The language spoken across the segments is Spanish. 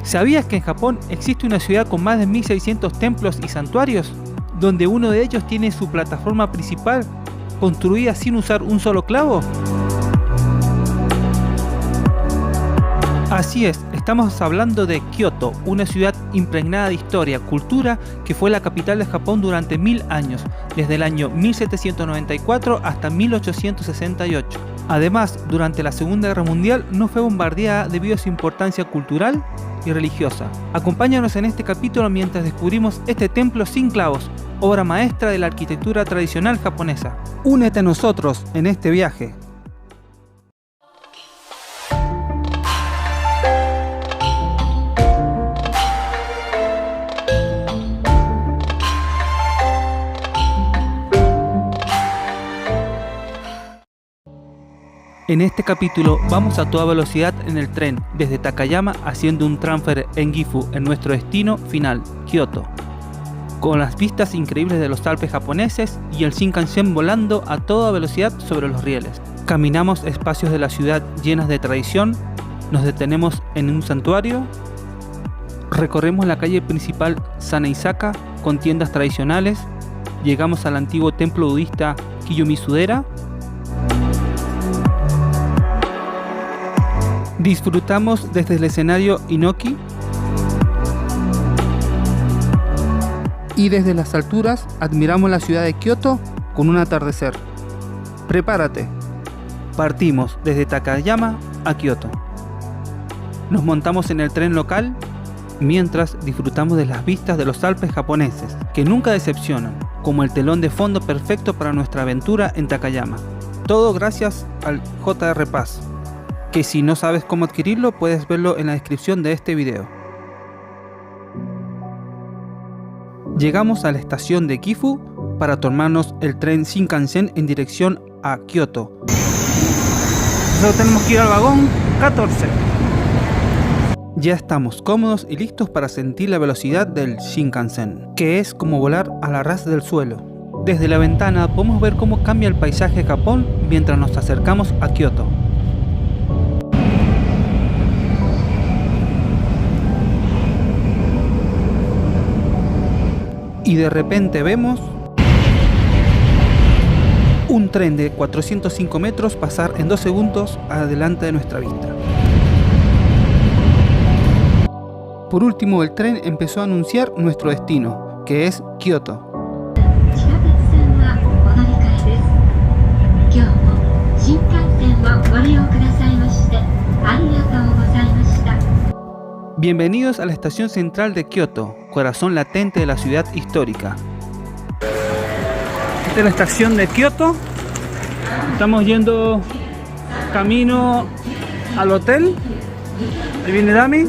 ¿Sabías que en Japón existe una ciudad con más de 1600 templos y santuarios? Donde uno de ellos tiene su plataforma principal construida sin usar un solo clavo. Así es, estamos hablando de Kioto, una ciudad impregnada de historia, cultura, que fue la capital de Japón durante 1000 años, desde el año 1794 hasta 1868. Además, durante la Segunda Guerra Mundial no fue bombardeada debido a su importancia cultural y religiosa. Acompáñanos en este capítulo mientras descubrimos este templo sin clavos, obra maestra de la arquitectura tradicional japonesa. Únete a nosotros en este viaje. En este capítulo vamos a toda velocidad en el tren desde Takayama haciendo un transfer en Gifu en nuestro destino final, Kioto, con las vistas increíbles de los Alpes japoneses y el Shinkansen volando a toda velocidad sobre los rieles. Caminamos espacios de la ciudad llenas de tradición, nos detenemos en un santuario, recorremos la calle principal Saneizaka con tiendas tradicionales, llegamos al antiguo templo budista Kiyomizu-dera. Disfrutamos desde el escenario Inoki y desde las alturas admiramos la ciudad de Kioto con un atardecer. Prepárate, partimos desde Takayama a Kioto. Nos montamos en el tren local mientras disfrutamos de las vistas de los Alpes japoneses, que nunca decepcionan, como el telón de fondo perfecto para nuestra aventura en Takayama. Todo gracias al JR Pass, que si no sabes cómo adquirirlo puedes verlo en la descripción de este video. Llegamos a la estación de Gifu para tomarnos el tren Shinkansen en dirección a Kioto. Solo tenemos que ir al vagón 14. Ya estamos cómodos y listos para sentir la velocidad del Shinkansen, que es como volar a la ras del suelo. Desde la ventana podemos ver cómo cambia el paisaje de Japón mientras nos acercamos a Kioto. Y de repente vemos un tren de 405 metros pasar en 2 segundos adelante de nuestra vista. Por último, el tren empezó a anunciar nuestro destino, que es Kioto. Bienvenidos a la estación central de Kioto, corazón latente de la ciudad histórica. Esta es la estación de Kioto. Estamos yendo camino al hotel. Ahí viene Dami.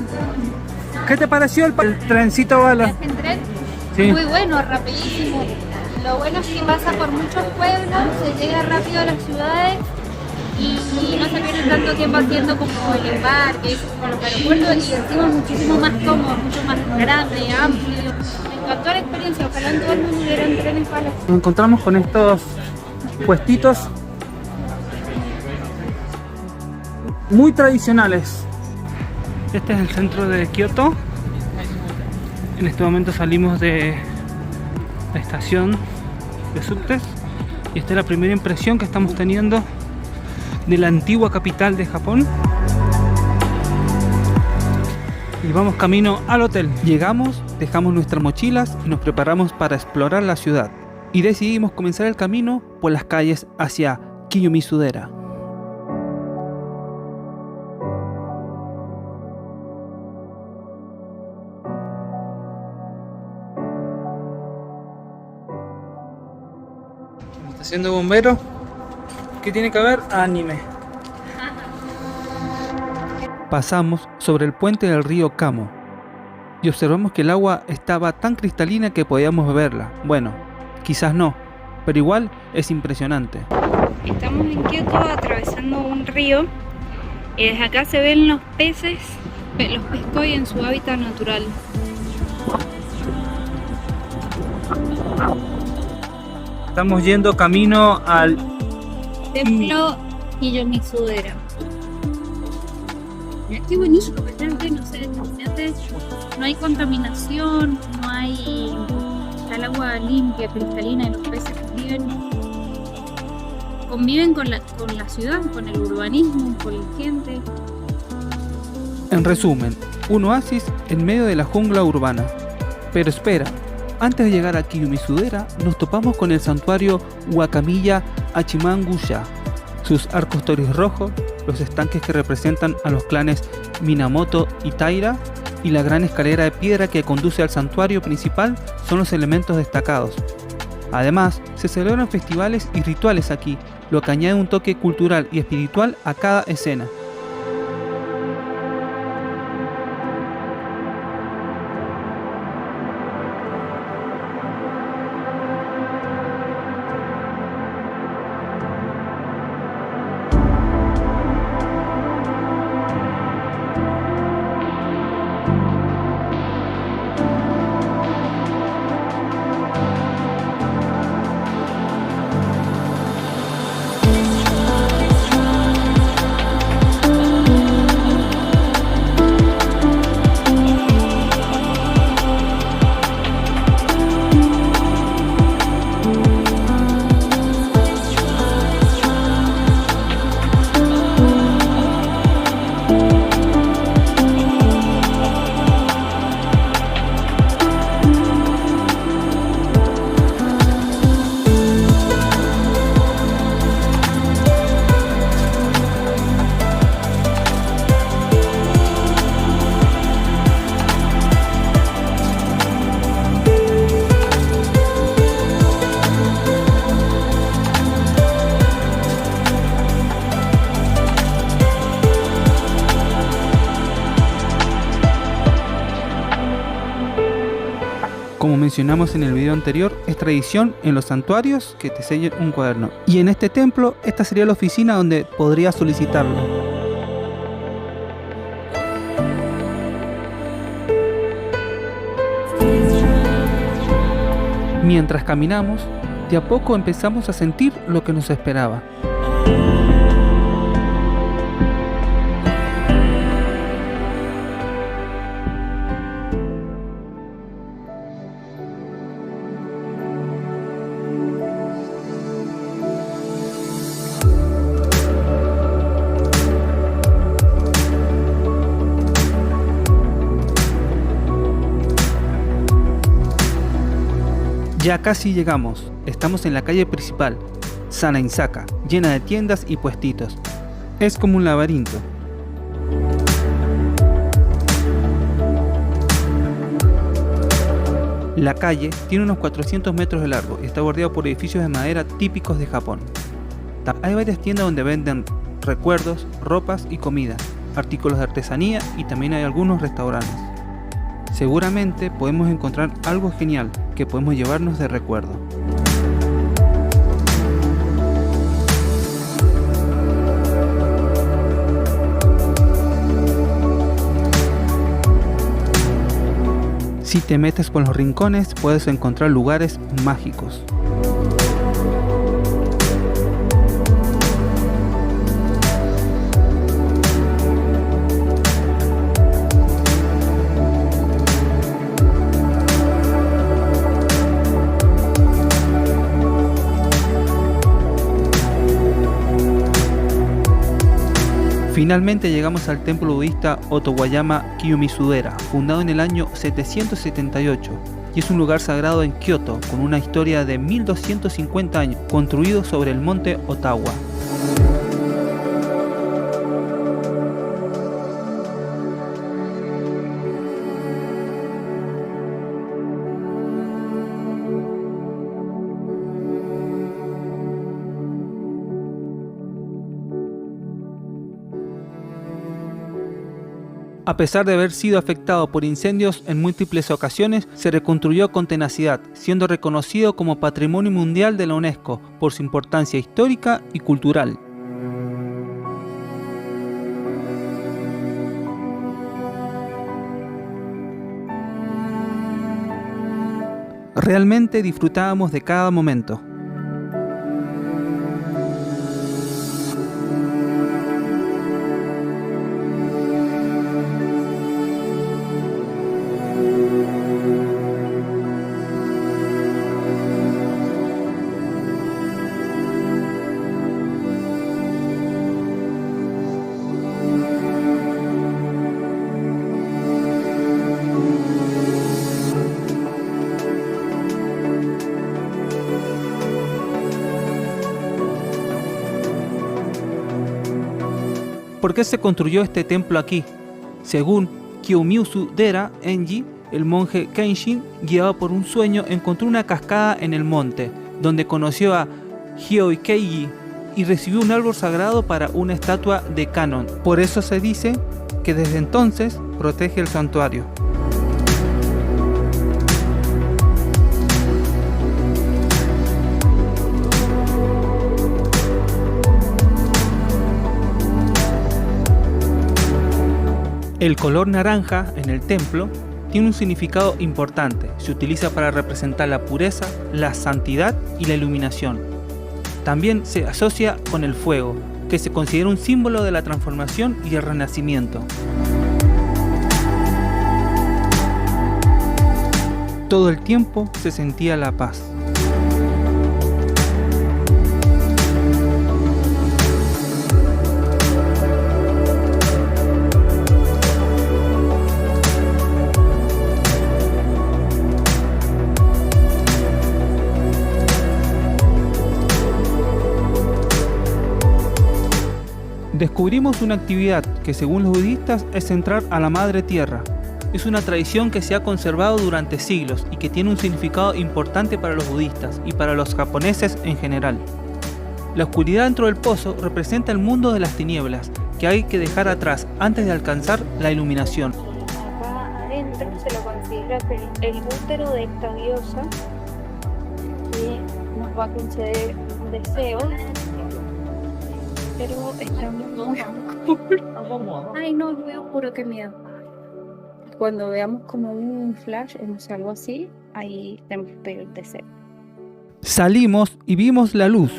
¿Qué te pareció el trencito bala? ¿El tren? Sí. Muy bueno, rapidísimo. Lo bueno es que pasa por muchos pueblos, se llega rápido a las ciudades y no se pierde tanto tiempo haciendo como el embarque, como los aeropuertos, y encima muchísimo más cómodo, mucho más grande, amplio. Me encantó la experiencia, ojalá en todo el mundo hubieran trenes para. Nos encontramos con estos puestitos muy tradicionales. Este es el centro de Kioto. En este momento salimos de la estación de subtes y esta es la primera impresión que estamos teniendo de la antigua capital de Japón. Y vamos camino al hotel. Llegamos, dejamos nuestras mochilas y nos preparamos para explorar la ciudad. Y decidimos comenzar el camino por las calles hacia Kiyomizu-dera. Estación de bomberos. ¿Qué tiene que ver? Anime. Pasamos sobre el puente del río Kamo y observamos que el agua estaba tan cristalina que podíamos beberla. Bueno, quizás no, pero igual es impresionante. Estamos en Kioto atravesando un río y desde acá se ven los peces, los pescoy en su hábitat natural. Estamos yendo camino al Templo Kiyomizu-dera. Qué buenísimo, realmente, no sé, no hay contaminación, no hay el agua limpia, cristalina, y los peces conviven con la ciudad, con el urbanismo, con la gente. En resumen, un oasis en medio de la jungla urbana. Pero espera, antes de llegar a Kiyomizu-dera, nos topamos con el santuario Wakamiya Hachiman-gusha, sus arcos torii rojos, los estanques que representan a los clanes Minamoto y Taira, y la gran escalera de piedra que conduce al santuario principal son los elementos destacados. Además, se celebran festivales y rituales aquí, lo que añade un toque cultural y espiritual a cada escena. Como mencionamos en el video anterior, es tradición en los santuarios que te sellen un cuaderno. Y en este templo, esta sería la oficina donde podrías solicitarlo. Mientras caminamos, de a poco empezamos a sentir lo que nos esperaba. Ya casi llegamos, estamos en la calle principal, Sanaizaka, llena de tiendas y puestitos. Es como un laberinto. La calle tiene unos 400 metros de largo y está bordeado por edificios de madera típicos de Japón. Hay varias tiendas donde venden recuerdos, ropas y comida, artículos de artesanía y también hay algunos restaurantes. Seguramente podemos encontrar algo genial que podemos llevarnos de recuerdo. Si te metes por los rincones, puedes encontrar lugares mágicos. Finalmente llegamos al templo budista Otowayama Kiyomizu-dera, fundado en el año 778, y es un lugar sagrado en Kioto con una historia de 1250 años, construido sobre el monte Ottawa. A pesar de haber sido afectado por incendios en múltiples ocasiones, se reconstruyó con tenacidad, siendo reconocido como Patrimonio Mundial de la UNESCO por su importancia histórica y cultural. Realmente disfrutábamos de cada momento. ¿Por qué se construyó este templo aquí? Según Kiyomizu Dera Enji, el monje Kenshin, guiado por un sueño, encontró una cascada en el monte, donde conoció a Hyoikeiji y recibió un árbol sagrado para una estatua de Kannon. Por eso se dice que desde entonces protege el santuario. El color naranja en el templo tiene un significado importante. Se utiliza para representar la pureza, la santidad y la iluminación. También se asocia con el fuego, que se considera un símbolo de la transformación y el renacimiento. Todo el tiempo se sentía la paz. Descubrimos una actividad que según los budistas es entrar a la madre tierra. Es una tradición que se ha conservado durante siglos y que tiene un significado importante para los budistas y para los japoneses en general. La oscuridad dentro del pozo representa el mundo de las tinieblas que hay que dejar atrás antes de alcanzar la iluminación. Acá adentro se lo considera el útero de esta diosa que nos va a conceder un deseo. Pero está muy oscuro. Ay, no, es muy oscuro, qué miedo. Cuando veamos como un flash, no sé, algo así, ahí tenemos que pedir el deseo. Salimos y vimos la luz.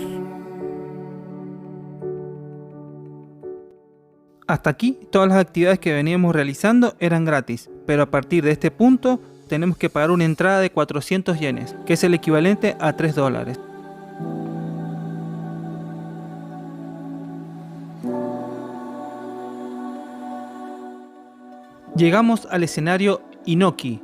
Hasta aquí, todas las actividades que veníamos realizando eran gratis, pero a partir de este punto tenemos que pagar una entrada de 400 yenes, que es el equivalente a $3. Llegamos al escenario Inoki.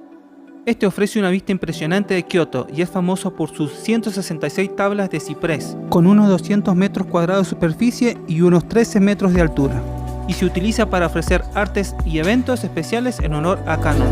Este ofrece una vista impresionante de Kioto y es famoso por sus 166 tablas de ciprés, con unos 200 metros cuadrados de superficie y unos 13 metros de altura, y se utiliza para ofrecer artes y eventos especiales en honor a Kannon.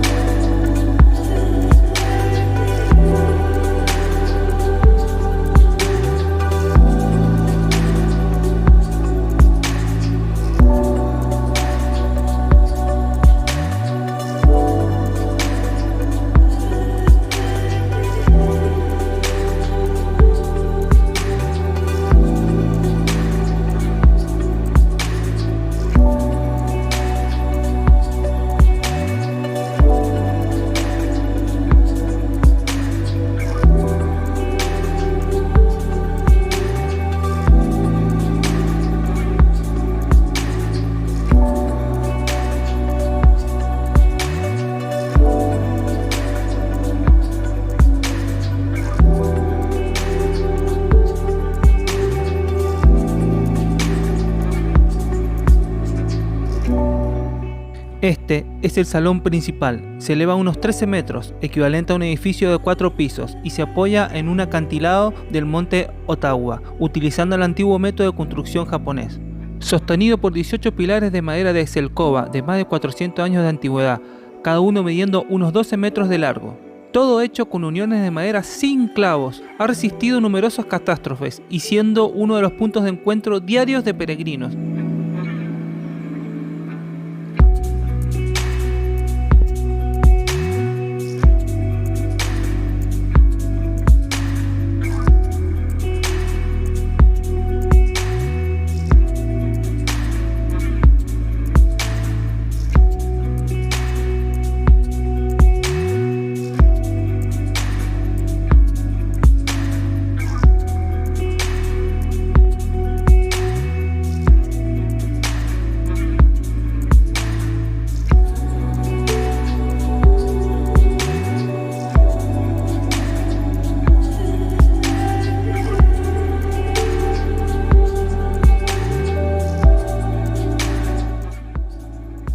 Este es el salón principal, se eleva unos 13 metros, equivalente a un edificio de 4 pisos, y se apoya en un acantilado del monte Ottawa, utilizando el antiguo método de construcción japonés. Sostenido por 18 pilares de madera de Selkova de más de 400 años de antigüedad, cada uno midiendo unos 12 metros de largo. Todo hecho con uniones de madera sin clavos, ha resistido numerosas catástrofes y siendo uno de los puntos de encuentro diarios de peregrinos.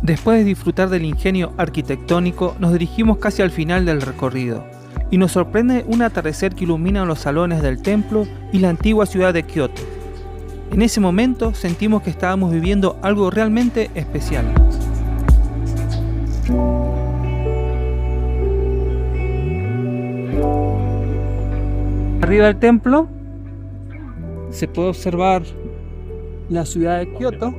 Después de disfrutar del ingenio arquitectónico, nos dirigimos casi al final del recorrido, y nos sorprende un atardecer que ilumina los salones del templo y la antigua ciudad de Kioto. En ese momento sentimos que estábamos viviendo algo realmente especial. Arriba del templo se puede observar la ciudad de Kioto.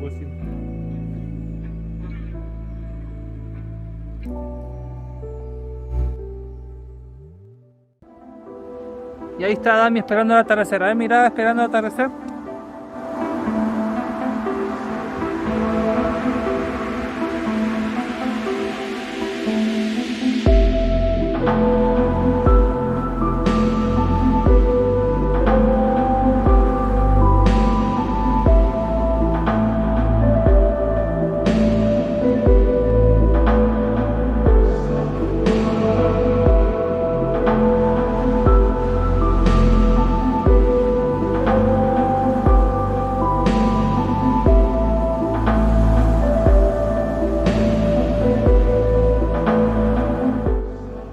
Y ahí está Dami esperando el atardecer. A ver, mira, esperando el atardecer.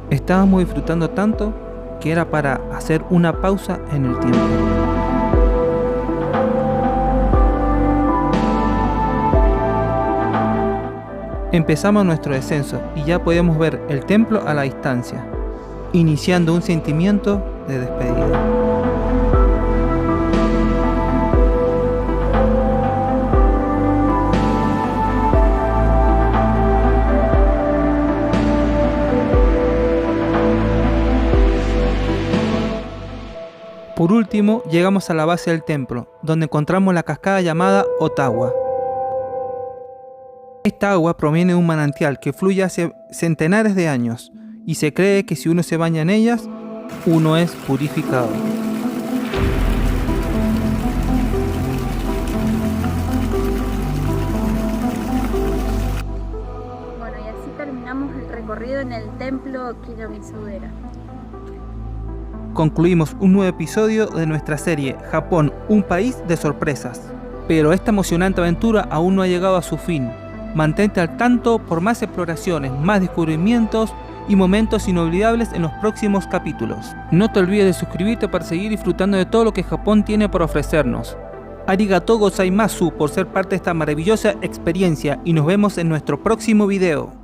Estábamos disfrutando tanto que era para hacer una pausa en el tiempo. Empezamos nuestro descenso y ya podemos ver el templo a la distancia, iniciando un sentimiento de despedida. Por último, llegamos a la base del templo, donde encontramos la cascada llamada Ottawa. Esta agua proviene de un manantial que fluye hace centenares de años, y se cree que si uno se baña en ellas, uno es purificado. Bueno, y así terminamos el recorrido en el templo Kiyomizu-dera. Concluimos un nuevo episodio de nuestra serie Japón, un país de sorpresas. Pero esta emocionante aventura aún no ha llegado a su fin. Mantente al tanto por más exploraciones, más descubrimientos y momentos inolvidables en los próximos capítulos. No te olvides de suscribirte para seguir disfrutando de todo lo que Japón tiene por ofrecernos. Arigatou gozaimasu por ser parte de esta maravillosa experiencia y nos vemos en nuestro próximo video.